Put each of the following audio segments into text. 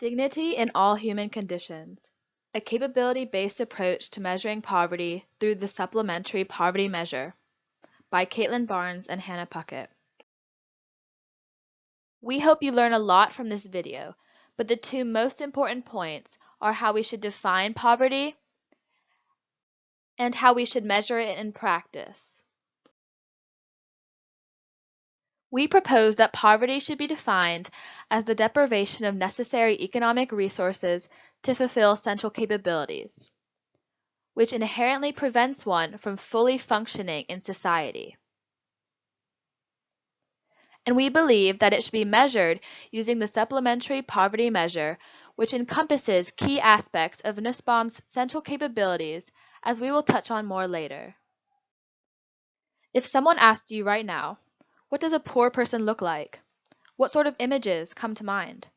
Dignity in All Human Conditions, a capability-based approach to measuring poverty through the Supplementary Poverty Measure, by Caitlin Barnes and Hannah Puckett. We hope you learn a lot from this video, but the two most important points are how we should define poverty and how we should measure it in practice. We propose that poverty should be defined as the deprivation of necessary economic resources to fulfill central capabilities, which inherently prevents one from fully functioning in society. And we believe that it should be measured using the Supplementary Poverty Measure, which encompasses key aspects of Nussbaum's central capabilities, as we will touch on more later. If someone asked you right now, what does a poor person look like? What sort of images come to mind?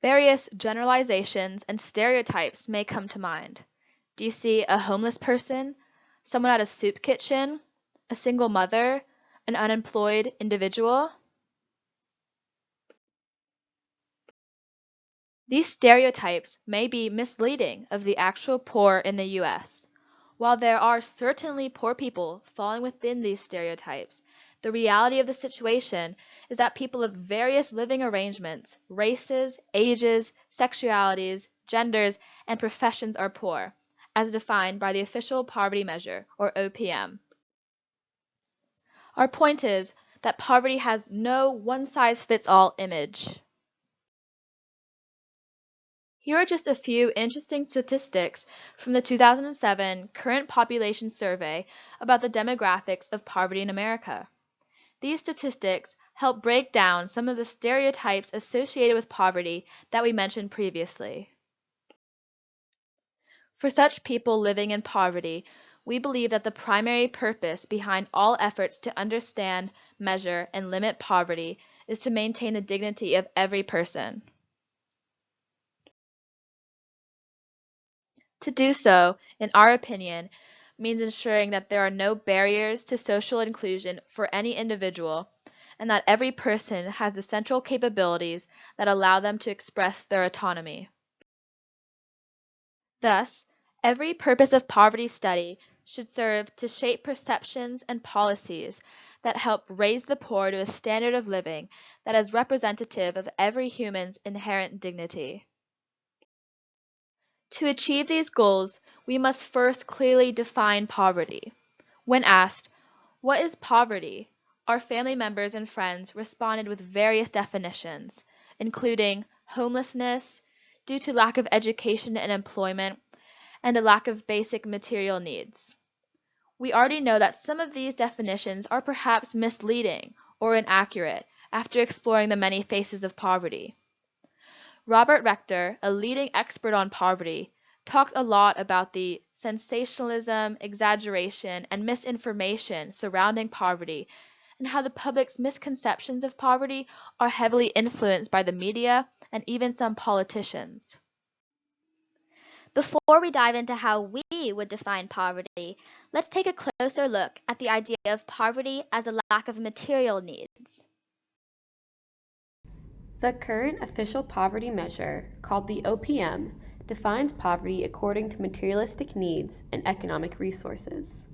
Various generalizations and stereotypes may come to mind. Do you see a homeless person, someone at a soup kitchen, a single mother, an unemployed individual? These stereotypes may be misleading of the actual poor in the U.S. While there are certainly poor people falling within these stereotypes, the reality of the situation is that people of various living arrangements, races, ages, sexualities, genders, and professions are poor, as defined by the official poverty measure, or OPM. Our point is that poverty has no one-size-fits-all image. Here are just a few interesting statistics from the 2007 Current Population Survey about the demographics of poverty in America. These statistics help break down some of the stereotypes associated with poverty that we mentioned previously. For such people living in poverty, we believe that the primary purpose behind all efforts to understand, measure, and limit poverty is to maintain the dignity of every person. To do so, in our opinion, means ensuring that there are no barriers to social inclusion for any individual, and that every person has the central capabilities that allow them to express their autonomy. Thus, every purpose of poverty study should serve to shape perceptions and policies that help raise the poor to a standard of living that is representative of every human's inherent dignity. To achieve these goals, we must first clearly define poverty. When asked, "What is poverty?" our family members and friends responded with various definitions, including homelessness, due to lack of education and employment, and a lack of basic material needs. We already know that some of these definitions are perhaps misleading or inaccurate after exploring the many faces of poverty. Robert Rector, a leading expert on poverty, talked a lot about the sensationalism, exaggeration, and misinformation surrounding poverty, and how the public's misconceptions of poverty are heavily influenced by the media and even some politicians. Before we dive into how we would define poverty, let's take a closer look at the idea of poverty as a lack of material needs. The current official poverty measure, called the OPM, defines poverty according to materialistic needs and economic resources.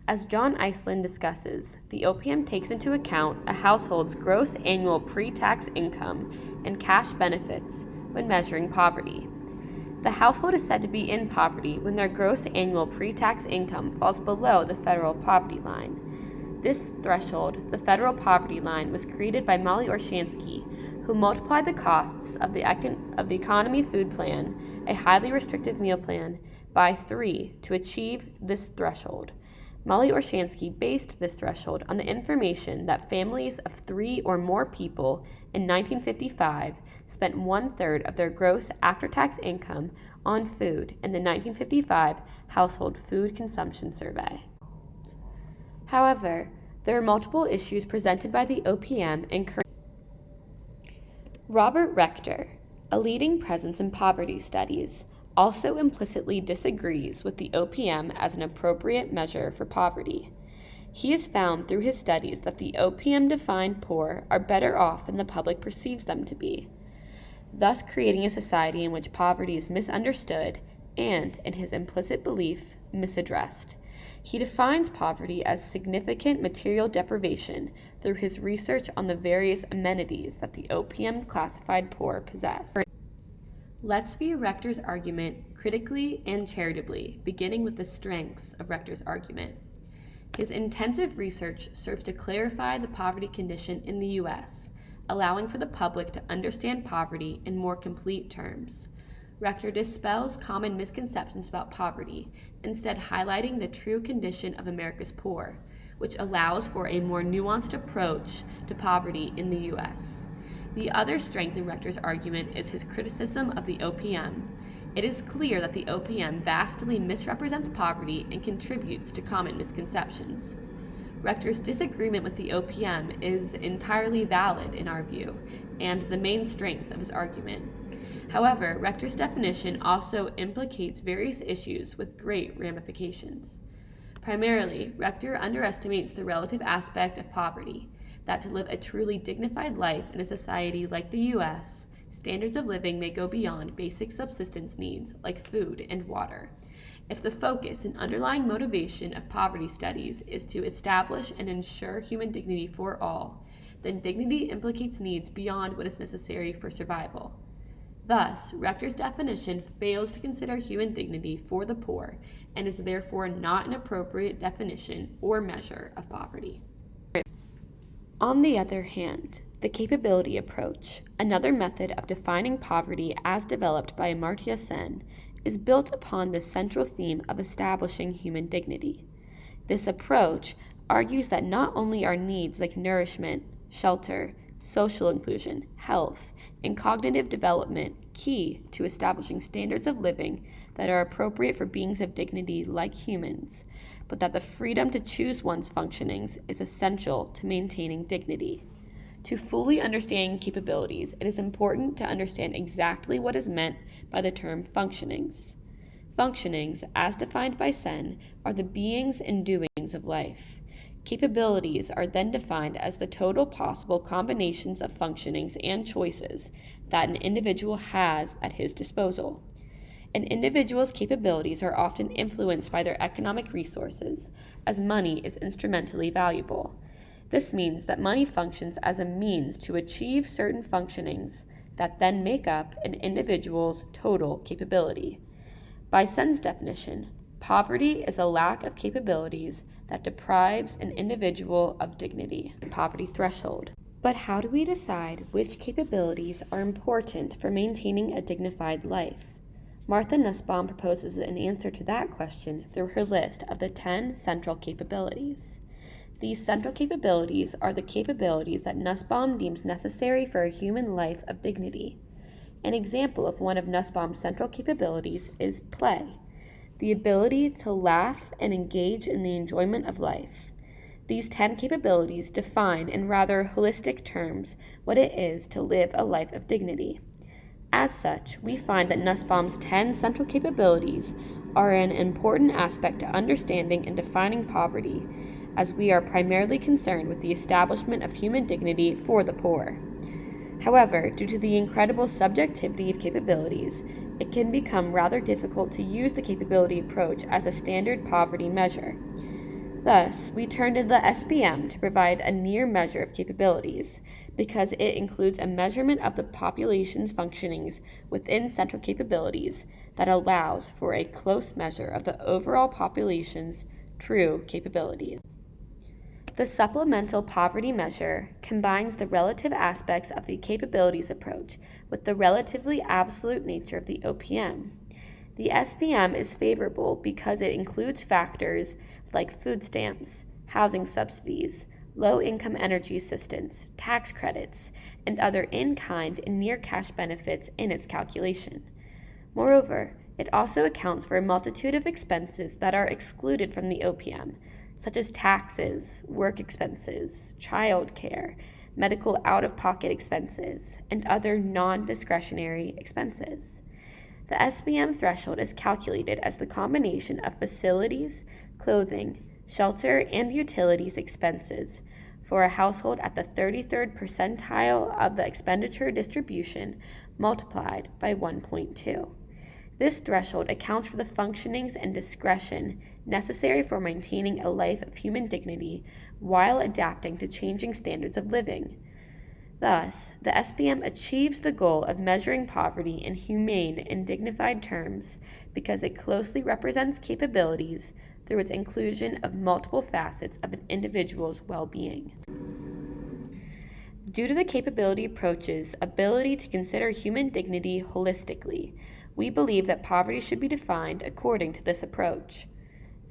As John Iceland discusses, the OPM takes into account a household's gross annual pre-tax income and cash benefits when measuring poverty. The household is said to be in poverty when their gross annual pre-tax income falls below the federal poverty line. This threshold, the federal poverty line, was created by Molly Orshansky, who multiplied the costs of the Economy Food Plan, a highly restrictive meal plan, by 3 to achieve this threshold. Molly Orshansky based this threshold on the information that families of 3 or more people in 1955 spent 1/3 of their gross after-tax income on food in the 1955 Household Food Consumption Survey. However, there are multiple issues presented by the OPM and current. Robert Rector, a leading presence in poverty studies, also implicitly disagrees with the OPM as an appropriate measure for poverty. He has found through his studies that the OPM-defined poor are better off than the public perceives them to be. thus creating a society in which poverty is misunderstood and, in his implicit belief, misaddressed. He defines poverty as significant material deprivation through his research on the various amenities that the OPM-classified poor possess. Let's view Rector's argument critically and charitably, beginning with the strengths of Rector's argument. His intensive research serves to clarify the poverty condition in the U.S., allowing for the public to understand poverty in more complete terms. Rector dispels common misconceptions about poverty, instead highlighting the true condition of America's poor, which allows for a more nuanced approach to poverty in the U.S. The other strength in Rector's argument is his criticism of the OPM. It is clear that the OPM vastly misrepresents poverty and contributes to common misconceptions. Rector's disagreement with the OPM is entirely valid in our view, and the main strength of his argument. However, Rector's definition also implicates various issues with great ramifications. Primarily, Rector underestimates the relative aspect of poverty, that to live a truly dignified life in a society like the U.S., standards of living may go beyond basic subsistence needs like food and water. If the focus and underlying motivation of poverty studies is to establish and ensure human dignity for all, then dignity implicates needs beyond what is necessary for survival. Thus, Rector's definition fails to consider human dignity for the poor and is therefore not an appropriate definition or measure of poverty. On the other hand, the capability approach, another method of defining poverty as developed by Amartya Sen, is built upon the central theme of establishing human dignity. This approach argues that not only are needs like nourishment, shelter, social inclusion, health, and cognitive development key to establishing standards of living that are appropriate for beings of dignity like humans, but that the freedom to choose one's functionings is essential to maintaining dignity. To fully understand capabilities, it is important to understand exactly what is meant by the term functionings. Functionings, as defined by Sen, are the beings and doings of life. Capabilities are then defined as the total possible combinations of functionings and choices that an individual has at his disposal. An individual's capabilities are often influenced by their economic resources, as money is instrumentally valuable. This means that money functions as a means to achieve certain functionings that then make up an individual's total capability. By Sen's definition, poverty is a lack of capabilities that deprives an individual of dignity, the poverty threshold. But how do we decide which capabilities are important for maintaining a dignified life? Martha Nussbaum proposes an answer to that question through her list of the 10 central capabilities. These central capabilities are the capabilities that Nussbaum deems necessary for a human life of dignity. An example of one of Nussbaum's central capabilities is play, the ability to laugh and engage in the enjoyment of life. These 10 capabilities define in rather holistic terms what it is to live a life of dignity. As such, we find that Nussbaum's 10 central capabilities are an important aspect to understanding and defining poverty, as we are primarily concerned with the establishment of human dignity for the poor. However, due to the incredible subjectivity of capabilities, it can become rather difficult to use the capability approach as a standard poverty measure. Thus, we turn to the SPM to provide a near measure of capabilities, because it includes a measurement of the population's functionings within central capabilities that allows for a close measure of the overall population's true capabilities. The supplemental poverty measure combines the relative aspects of the capabilities approach with the relatively absolute nature of the OPM. The SPM is favorable because it includes factors like food stamps, housing subsidies, low-income energy assistance, tax credits, and other in-kind and near-cash benefits in its calculation. Moreover, it also accounts for a multitude of expenses that are excluded from the OPM, such as taxes, work expenses, child care, medical out-of-pocket expenses, and other non-discretionary expenses. The SPM threshold is calculated as the combination of facilities, clothing, shelter, and utilities expenses for a household at the 33rd percentile of the expenditure distribution multiplied by 1.2. This threshold accounts for the functionings and discretion necessary for maintaining a life of human dignity while adapting to changing standards of living. Thus, the SPM achieves the goal of measuring poverty in humane and dignified terms because it closely represents capabilities through its inclusion of multiple facets of an individual's well-being. Due to the capability approach's ability to consider human dignity holistically, we believe that poverty should be defined according to this approach.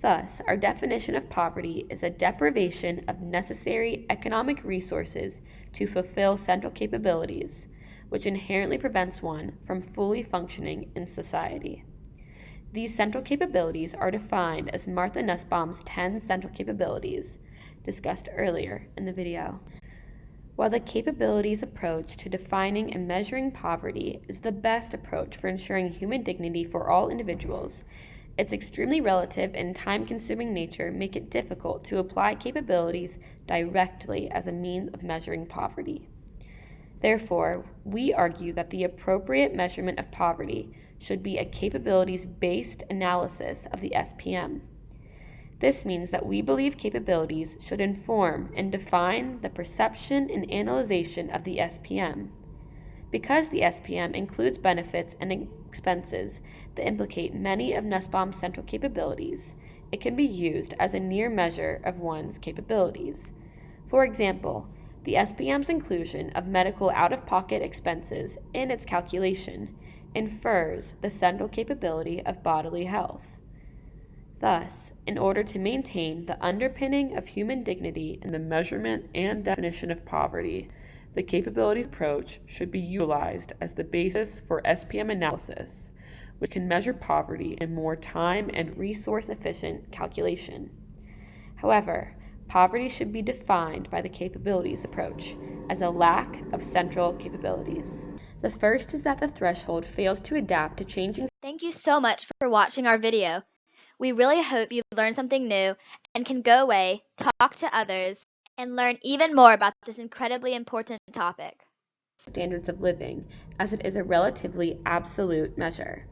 Thus, our definition of poverty is a deprivation of necessary economic resources to fulfill central capabilities, which inherently prevents one from fully functioning in society. These central capabilities are defined as Martha Nussbaum's 10 central capabilities, discussed earlier in the video. While the capabilities approach to defining and measuring poverty is the best approach for ensuring human dignity for all individuals, its extremely relative and time-consuming nature make it difficult to apply capabilities directly as a means of measuring poverty. Therefore, we argue that the appropriate measurement of poverty should be a capabilities-based analysis of the SPM. This means that we believe capabilities should inform and define the perception and analyzation of the SPM. Because the SPM includes benefits and expenses that implicate many of Nussbaum's central capabilities, it can be used as a near measure of one's capabilities. For example, the SPM's inclusion of medical out-of-pocket expenses in its calculation infers the central capability of bodily health. Thus, in order to maintain the underpinning of human dignity in the measurement and definition of poverty, the capabilities approach should be utilized as the basis for SPM analysis, which can measure poverty in a more time and resource-efficient calculation. However, poverty should be defined by the capabilities approach as a lack of central capabilities. The first is that the threshold fails to adapt to changing. Thank you so much for watching our video. We really hope you learned something new and can go away, talk to others, and learn even more about this incredibly important topic. Standards of living, as it is a relatively absolute measure.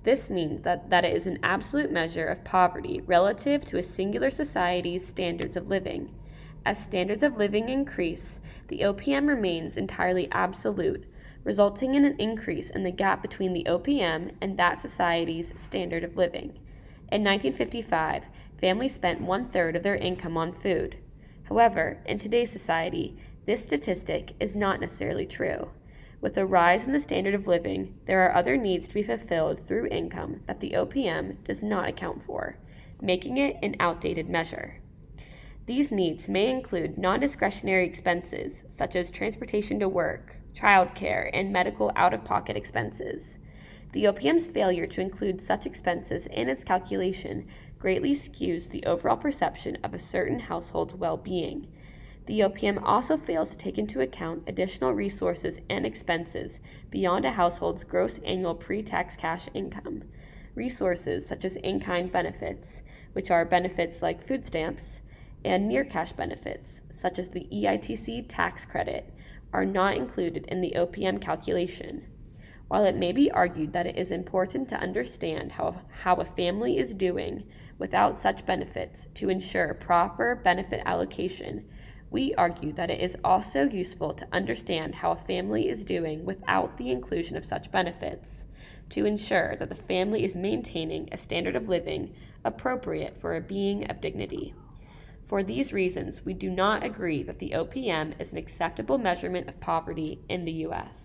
This means that it is an absolute measure of poverty relative to a singular society's standards of living. As standards of living increase, the OPM remains entirely absolute, resulting in an increase in the gap between the OPM and that society's standard of living. In 1955, families spent 1/3 of their income on food. However, in today's society, this statistic is not necessarily true. With a rise in the standard of living, there are other needs to be fulfilled through income that the OPM does not account for, making it an outdated measure. These needs may include non-discretionary expenses such as transportation to work, childcare, and medical out-of-pocket expenses. The OPM's failure to include such expenses in its calculation greatly skews the overall perception of a certain household's well-being. The OPM also fails to take into account additional resources and expenses beyond a household's gross annual pre-tax cash income. Resources such as in-kind benefits, which are benefits like food stamps, and near-cash benefits, such as the EITC tax credit, are not included in the OPM calculation. While it may be argued that it is important to understand how a family is doing without such benefits to ensure proper benefit allocation, we argue that it is also useful to understand how a family is doing without the inclusion of such benefits, to ensure that the family is maintaining a standard of living appropriate for a being of dignity. For these reasons, we do not agree that the OPM is an acceptable measurement of poverty in the U.S.